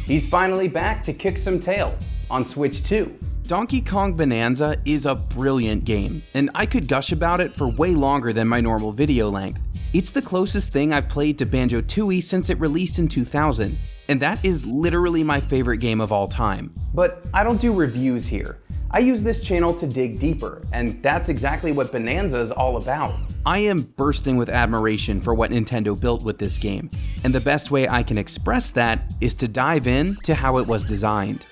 He's finally back to kick some tail on Switch 2. Donkey Kong Bananza is a brilliant game, and I could gush about it for way longer than my normal video length. It's the closest thing I've played to Banjo-Tooie since it released in 2000, and that is literally my favorite game of all time. But I don't do reviews here. I use this channel to dig deeper, and that's exactly what Bananza is all about. I am bursting with admiration for what Nintendo built with this game, and the best way I can express that is to dive in to how it was designed.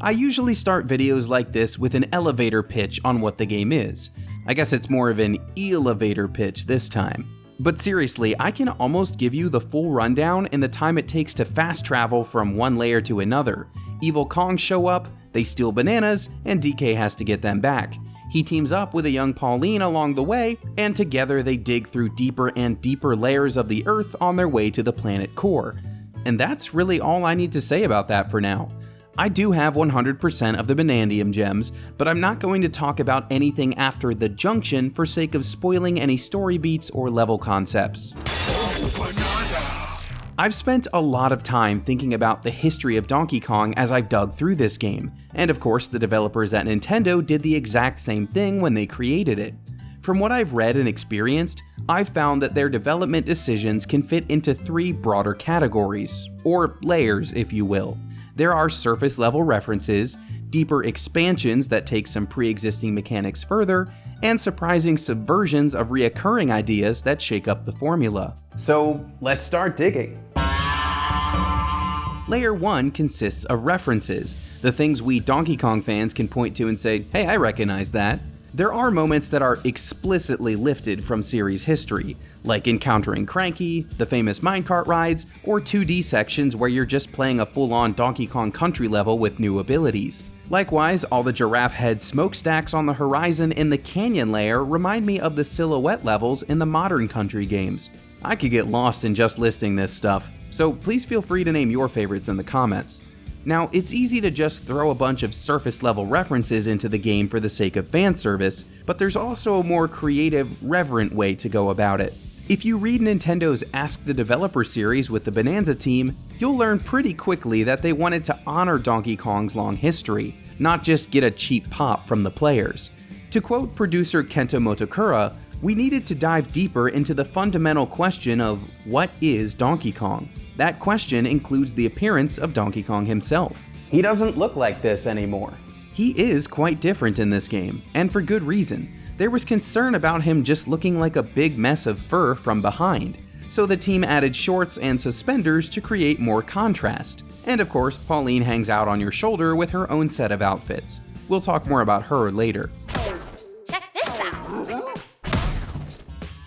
I usually start videos like this with an elevator pitch on what the game is. I guess it's more of an elevator pitch this time. But seriously, I can almost give you the full rundown in the time it takes to fast travel from one layer to another. Evil Kongs show up, they steal bananas, and DK has to get them back. He teams up with a young Pauline along the way, and together they dig through deeper and deeper layers of the Earth on their way to the planet core. And that's really all I need to say about that for now. I do have 100% of the Banandium gems, but I'm not going to talk about anything after the junction for sake of spoiling any story beats or level concepts. I've spent a lot of time thinking about the history of Donkey Kong as I've dug through this game, and of course the developers at Nintendo did the exact same thing when they created it. From what I've read and experienced, I've found that their development decisions can fit into three broader categories, or layers if you will. There are surface level references, deeper expansions that take some pre-existing mechanics further, and surprising subversions of reoccurring ideas that shake up the formula. So let's start digging. Layer 1 consists of references, the things we Donkey Kong fans can point to and say, hey, I recognize that. There are moments that are explicitly lifted from series history, like encountering Cranky, the famous minecart rides, or 2D sections where you're just playing a full-on Donkey Kong Country level with new abilities. Likewise, all the giraffe head smokestacks on the horizon in the canyon layer remind me of the silhouette levels in the modern Country games. I could get lost in just listing this stuff, so please feel free to name your favorites in the comments. Now, it's easy to just throw a bunch of surface level references into the game for the sake of fan service, but there's also a more creative, reverent way to go about it. If you read Nintendo's Ask the Developer series with the Bananza team, you'll learn pretty quickly that they wanted to honor Donkey Kong's long history, not just get a cheap pop from the players. To quote producer Kento Motokura, we needed to dive deeper into the fundamental question of what is Donkey Kong? That question includes the appearance of Donkey Kong himself. He doesn't look like this anymore. He is quite different in this game, and for good reason. There was concern about him just looking like a big mess of fur from behind, so the team added shorts and suspenders to create more contrast. And of course, Pauline hangs out on your shoulder with her own set of outfits. We'll talk more about her later. Check this out!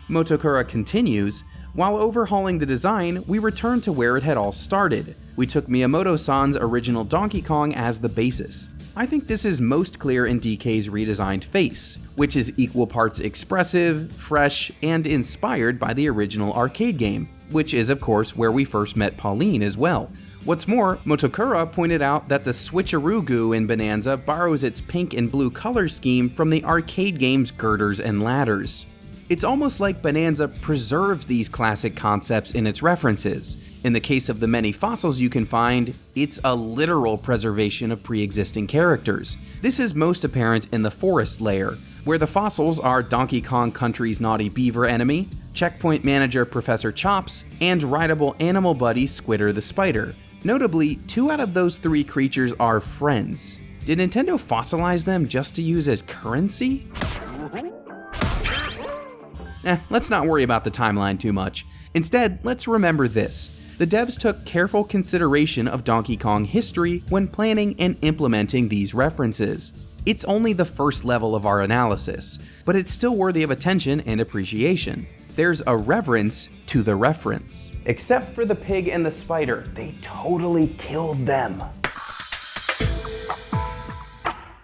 Motokura continues, while overhauling the design, we returned to where it had all started. We took Miyamoto-san's original Donkey Kong as the basis. I think this is most clear in DK's redesigned face, which is equal parts expressive, fresh, and inspired by the original arcade game, which is of course where we first met Pauline as well. What's more, Motokura pointed out that the switcheroo goo in Bananza borrows its pink and blue color scheme from the arcade game's girders and ladders. It's almost like Bananza preserves these classic concepts in its references. In the case of the many fossils you can find, it's a literal preservation of pre-existing characters. This is most apparent in the forest layer, where the fossils are Donkey Kong Country's naughty beaver enemy, checkpoint manager Professor Chops, and rideable animal buddy Squitter the Spider. Notably, 2 out of those 3 creatures are friends. Did Nintendo fossilize them just to use as currency? Let's not worry about the timeline too much. Instead, let's remember this. The devs took careful consideration of Donkey Kong history when planning and implementing these references. It's only the first level of our analysis, but it's still worthy of attention and appreciation. There's a reverence to the reference. Except for the pig and the spider, they totally killed them.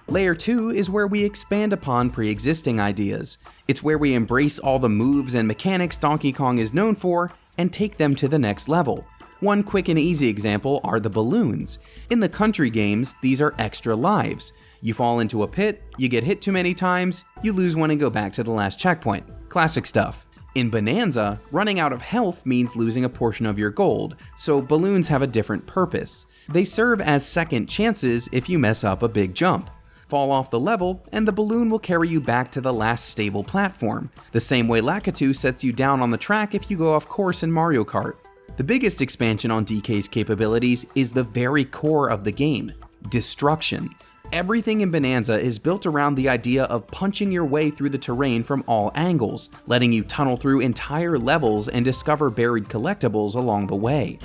Layer 2 is where we expand upon pre-existing ideas. It's where we embrace all the moves and mechanics Donkey Kong is known for and take them to the next level. One quick and easy example are the balloons. In the country games, these are extra lives. You fall into a pit, you get hit too many times, you lose one and go back to the last checkpoint. Classic stuff. In Bananza, running out of health means losing a portion of your gold, so balloons have a different purpose. They serve as second chances if you mess up a big jump. Fall off the level, and the balloon will carry you back to the last stable platform, the same way Lakitu sets you down on the track if you go off course in Mario Kart. The biggest expansion on DK's capabilities is the very core of the game: destruction. Everything in Bananza is built around the idea of punching your way through the terrain from all angles, letting you tunnel through entire levels and discover buried collectibles along the way.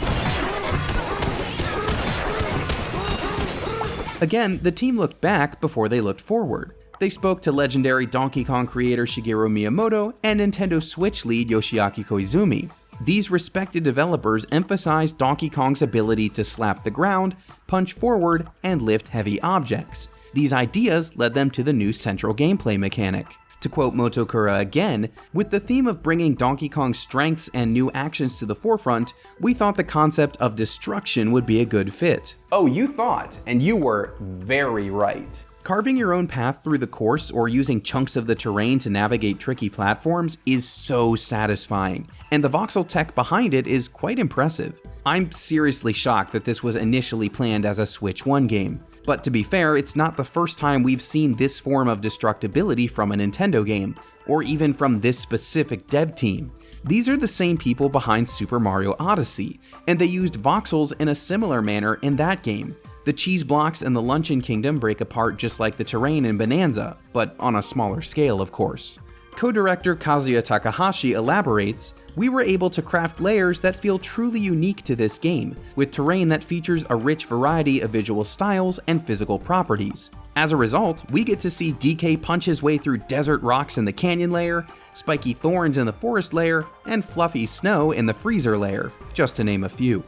Again, the team looked back before they looked forward. They spoke to legendary Donkey Kong creator Shigeru Miyamoto and Nintendo Switch lead Yoshiaki Koizumi. These respected developers emphasized Donkey Kong's ability to slap the ground, punch forward, and lift heavy objects. These ideas led them to the new central gameplay mechanic. To quote Motokura again, with the theme of bringing Donkey Kong's strengths and new actions to the forefront, we thought the concept of destruction would be a good fit. Oh, you thought, and you were very right. Carving your own path through the course or using chunks of the terrain to navigate tricky platforms is so satisfying, and the voxel tech behind it is quite impressive. I'm seriously shocked that this was initially planned as a Switch 1 game. But to be fair, it's not the first time we've seen this form of destructibility from a Nintendo game, or even from this specific dev team. These are the same people behind Super Mario Odyssey, and they used voxels in a similar manner in that game. The cheese blocks in the Luncheon Kingdom break apart just like the terrain in Bananza, but on a smaller scale, of course. Co-director Kazuya Takahashi elaborates, "We were able to craft layers that feel truly unique to this game, with terrain that features a rich variety of visual styles and physical properties. As a result, we get to see DK punch his way through desert rocks in the canyon layer, spiky thorns in the forest layer, and fluffy snow in the freezer layer, just to name a few."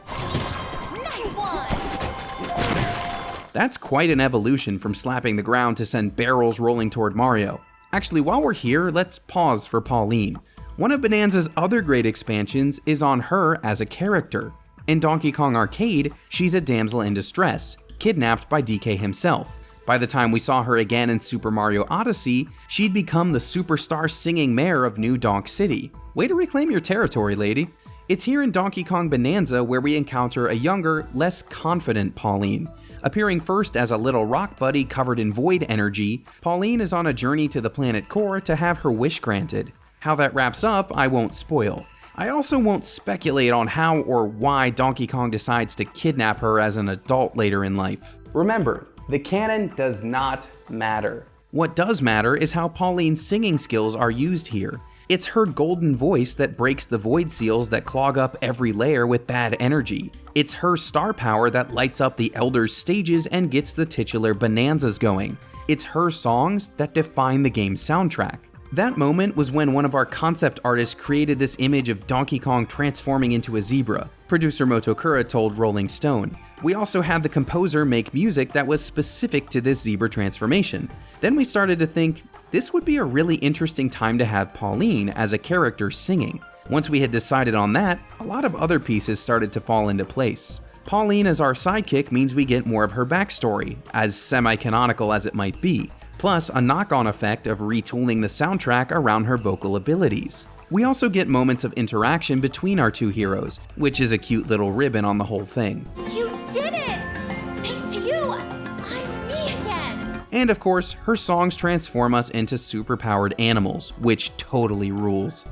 That's quite an evolution from slapping the ground to send barrels rolling toward Mario. Actually, while we're here, let's pause for Pauline. One of Bananza's other great expansions is on her as a character. In Donkey Kong Arcade, she's a damsel in distress, kidnapped by DK himself. By the time we saw her again in Super Mario Odyssey, she'd become the superstar singing mayor of New Donk City. Way to reclaim your territory, lady. It's here in Donkey Kong Bananza where we encounter a younger, less confident Pauline. Appearing first as a little rock buddy covered in void energy, Pauline is on a journey to the planet core to have her wish granted. How that wraps up, I won't spoil. I also won't speculate on how or why Donkey Kong decides to kidnap her as an adult later in life. Remember, the canon does not matter. What does matter is how Pauline's singing skills are used here. It's her golden voice that breaks the void seals that clog up every layer with bad energy. It's her star power that lights up the Elders' stages and gets the titular Bananzas going. It's her songs that define the game's soundtrack. That moment was when one of our concept artists created this image of Donkey Kong transforming into a zebra, producer Motokura told Rolling Stone. We also had the composer make music that was specific to this zebra transformation. Then we started to think, this would be a really interesting time to have Pauline as a character singing. Once we had decided on that, a lot of other pieces started to fall into place. Pauline as our sidekick means we get more of her backstory, as semi-canonical as it might be, plus a knock-on effect of retooling the soundtrack around her vocal abilities. We also get moments of interaction between our two heroes, which is a cute little ribbon on the whole thing. You did it! Thanks to you, I'm me again! And of course, her songs transform us into superpowered animals, which totally rules.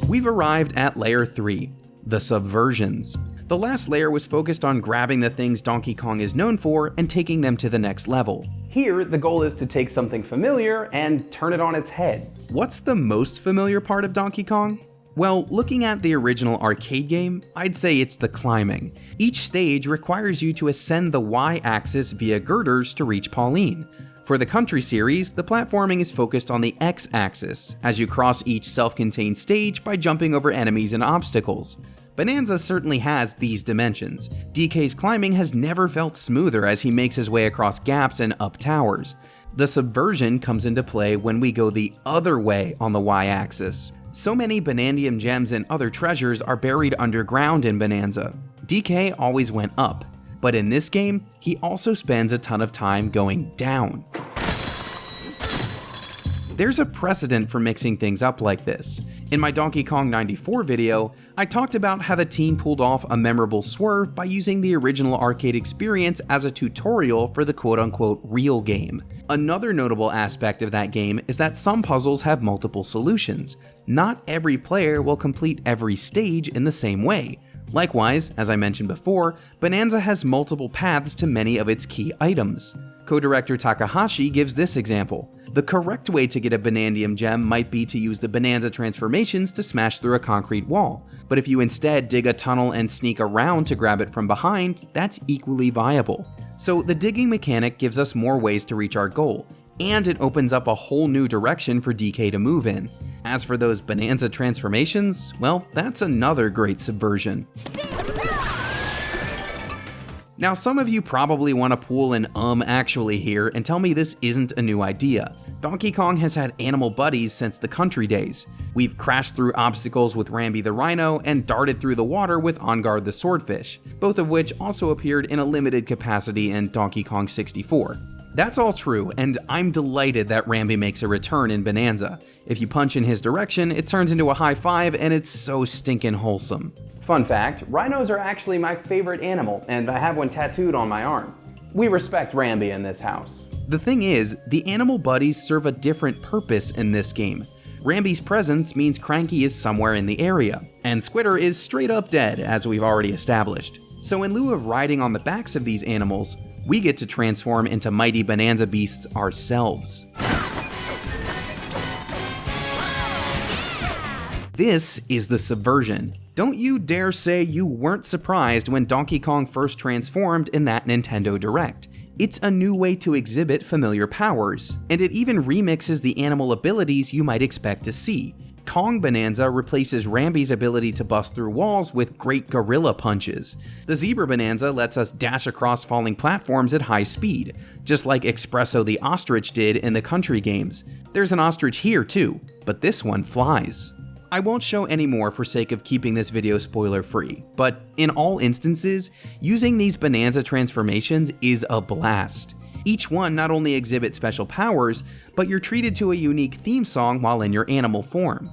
We've arrived at Layer 3, the Subversions. The last layer was focused on grabbing the things Donkey Kong is known for and taking them to the next level. Here, the goal is to take something familiar and turn it on its head. What's the most familiar part of Donkey Kong? Well, looking at the original arcade game, I'd say it's the climbing. Each stage requires you to ascend the Y-axis via girders to reach Pauline. For the Country series, the platforming is focused on the X-axis, as you cross each self-contained stage by jumping over enemies and obstacles. Bananza certainly has these dimensions. DK's climbing has never felt smoother as he makes his way across gaps and up towers. The subversion comes into play when we go the other way on the Y-axis. So many Banandium gems and other treasures are buried underground in Bananza. DK always went up, but in this game, he also spends a ton of time going down. There's a precedent for mixing things up like this. In my Donkey Kong 94 video, I talked about how the team pulled off a memorable swerve by using the original arcade experience as a tutorial for the quote-unquote real game. Another notable aspect of that game is that some puzzles have multiple solutions. Not every player will complete every stage in the same way. Likewise, as I mentioned before, Bananza has multiple paths to many of its key items. Co-director Takahashi gives this example. The correct way to get a Banandium gem might be to use the Bananza transformations to smash through a concrete wall, but if you instead dig a tunnel and sneak around to grab it from behind, that's equally viable. So the digging mechanic gives us more ways to reach our goal, and it opens up a whole new direction for DK to move in. As for those Bananza transformations, well, that's another great subversion. Now, some of you probably want to pull an actually here and tell me this isn't a new idea. Donkey Kong has had animal buddies since the country days. We've crashed through obstacles with Rambi the Rhino and darted through the water with Enguarde the Swordfish, both of which also appeared in a limited capacity in Donkey Kong 64. That's all true, and I'm delighted that Rambi makes a return in Bananza. If you punch in his direction, it turns into a high five, and it's so stinkin' wholesome. Fun fact, rhinos are actually my favorite animal, and I have one tattooed on my arm. We respect Rambi in this house. The thing is, the animal buddies serve a different purpose in this game. Rambi's presence means Cranky is somewhere in the area, and Squitter is straight up dead, as we've already established. So in lieu of riding on the backs of these animals, we get to transform into mighty Bananza beasts ourselves. This is the subversion. Don't you dare say you weren't surprised when Donkey Kong first transformed in that Nintendo Direct. It's a new way to exhibit familiar powers, and it even remixes the animal abilities you might expect to see. Kong Bananza replaces Rambi's ability to bust through walls with great gorilla punches. The Zebra Bananza lets us dash across falling platforms at high speed, just like Espresso the Ostrich did in the country games. There's an ostrich here too, but this one flies. I won't show any more for sake of keeping this video spoiler free, but in all instances, using these Bananza transformations is a blast. Each one not only exhibits special powers, but you're treated to a unique theme song while in your animal form.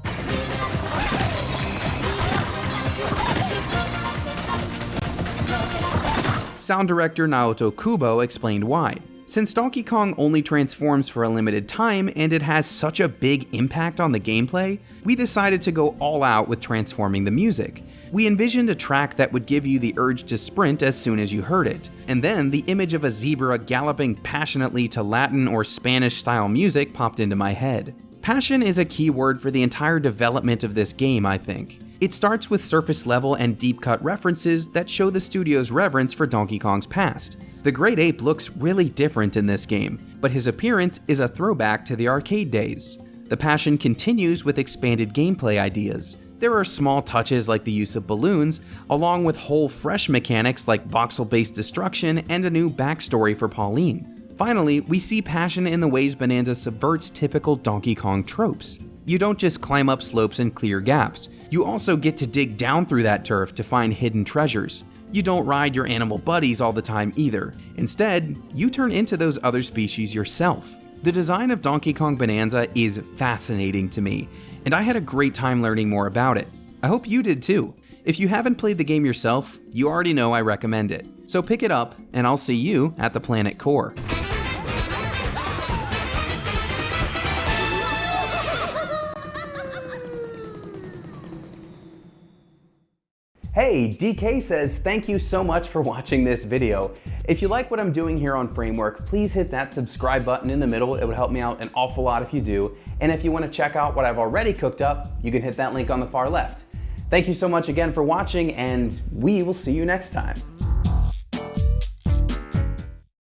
Sound director Naoto Kubo explained why. Since Donkey Kong only transforms for a limited time and it has such a big impact on the gameplay, we decided to go all out with transforming the music. We envisioned a track that would give you the urge to sprint as soon as you heard it, and then the image of a zebra galloping passionately to Latin or Spanish style music popped into my head. Passion is a key word for the entire development of this game, I think. It starts with surface level and deep cut references that show the studio's reverence for Donkey Kong's past. The Great Ape looks really different in this game, but his appearance is a throwback to the arcade days. The passion continues with expanded gameplay ideas. There are small touches like the use of balloons, along with whole fresh mechanics like voxel-based destruction and a new backstory for Pauline. Finally, we see passion in the ways Bananza subverts typical Donkey Kong tropes. You don't just climb up slopes and clear gaps, you also get to dig down through that turf to find hidden treasures. You don't ride your animal buddies all the time either. Instead, you turn into those other species yourself. The design of Donkey Kong Bananza is fascinating to me, and I had a great time learning more about it. I hope you did too. If you haven't played the game yourself, you already know I recommend it. So pick it up, and I'll see you at the Planet Core. Hey, DK says thank you so much for watching this video. If you like what I'm doing here on Framework, please hit that subscribe button in the middle. It would help me out an awful lot if you do. And if you want to check out what I've already cooked up, you can hit that link on the far left. Thank you so much again for watching, and we will see you next time.